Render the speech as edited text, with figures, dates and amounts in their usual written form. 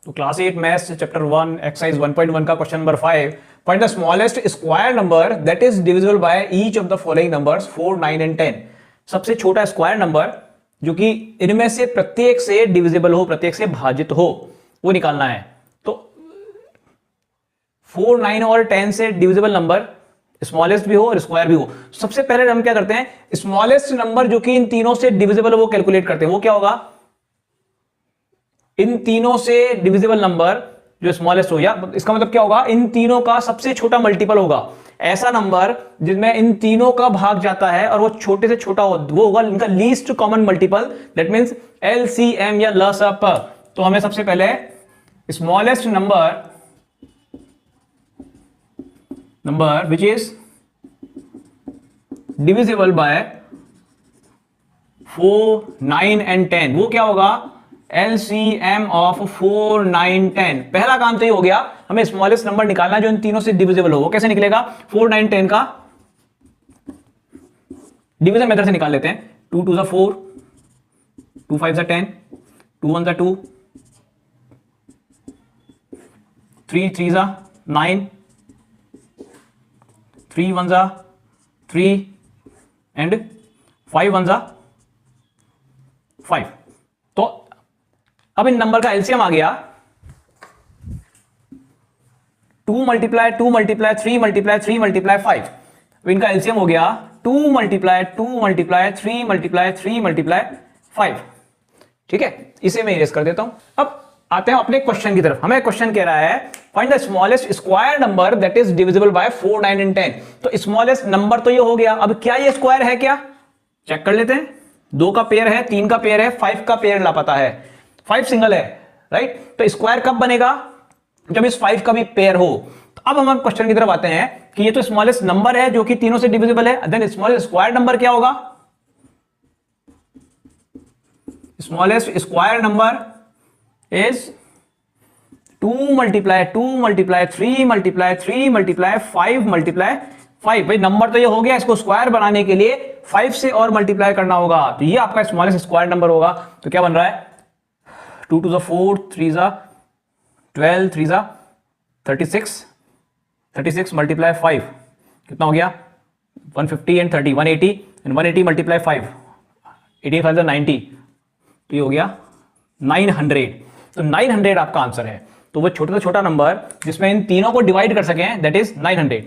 तो class 8 maths chapter 1 exercise 1.1 का question number 5, find the smallest square number that is divisible by each of the following numbers 4, 9 and 10। सबसे छोटा square number जो कि इनमें से प्रत्येक से डिविजिबल हो, प्रत्येक से भाजित हो, वो निकालना है। तो 4, 9 और 10 से डिविजिबल नंबर स्मॉलेस्ट भी हो और स्क्वायर भी हो। सबसे पहले हम क्या करते हैं, स्मॉलेस्ट नंबर जो कि इन तीनों से डिविजिबल है वो कैलकुलेट करते हैं। वो क्या होगा, इन तीनों से डिविजिबल नंबर जो स्मॉलेस्ट हो, या इसका मतलब क्या होगा, इन तीनों का सबसे छोटा मल्टीपल होगा। ऐसा नंबर जिसमें इन तीनों का भाग जाता है और वो छोटे से छोटा हो, वो होगा इनका least common multiple, that means LCM या लसअप। तो हमें सबसे पहले smallest number which is divisible by 4, 9 and 10, वो क्या होगा, LCM ऑफ 4, 9, 10। पहला काम तो ये हो गया, हमें स्मॉलेस्ट नंबर निकालना जो इन तीनों से डिविजिबल हो। वो कैसे निकलेगा, 4, 9, 10 का डिवीजन मेथड से निकाल लेते हैं। 2 2 4, 2 5 10, 2 1 2, 3 3 9, 3 1 3 एंड 5 1 5। तो अब इन नंबर का एलसीएम आ गया 2 मल्टीप्लाई 2 मल्टीप्लाई 3 मल्टीप्लाई 3 मल्टीप्लाई 5। अब इनका एलसीएम हो गया 2 मल्टीप्लाई 2 मल्टीप्लाई 3 मल्टीप्लाई 3 मल्टीप्लाई 5। ठीक है, इसे मैं इरेज कर देता हूं। अब आते हैं अपने क्वेश्चन की तरफ। हमें क्वेश्चन कह रहा है find the smallest square number that is divisible by 4, 9 and 10। तो स्मॉलेस्ट नंबर तो ये हो गया। अब क्या ये स्क्वायर है, क्या चेक कर लेते हैं। 2 का पेयर है, 3 का पेयर है, 5 का पेयर लापता है, 5 सिंगल है, राइट। तो स्क्वायर कब बनेगा, जब इस 5 का भी पेयर हो। तो अब हम क्वेश्चन की तरफ आते हैं कि ये तो स्मॉलेस्ट नंबर है जो कि तीनों से डिविजिबल है, देन स्मॉलेस्ट स्क्वायर नंबर क्या होगा, smallest square number is 2 multiply 2 multiply 3 multiply 3 multiply 5 multiply 5। भाई नंबर तो ये हो गया, इसको स्क्वायर बनाने के लिए 5 से और मल्टीप्लाई करना होगा, तो ये आपका स्मॉलेस्ट स्क्वायर नंबर होगा। तो क्या बन रहा है, 2 2 4, 3 12, 3 36, 36 मल्टीप्लाई 5 कितना हो गया, 150 एंड 30, 180 एंड 180 मल्टीप्लाई 5, 85 90, तो ये हो गया 900। तो 900 आपका आंसर है। तो वो छोटा से छोटा नंबर जिसमें इन तीनों को डिवाइड कर सकें, दैट इज 900।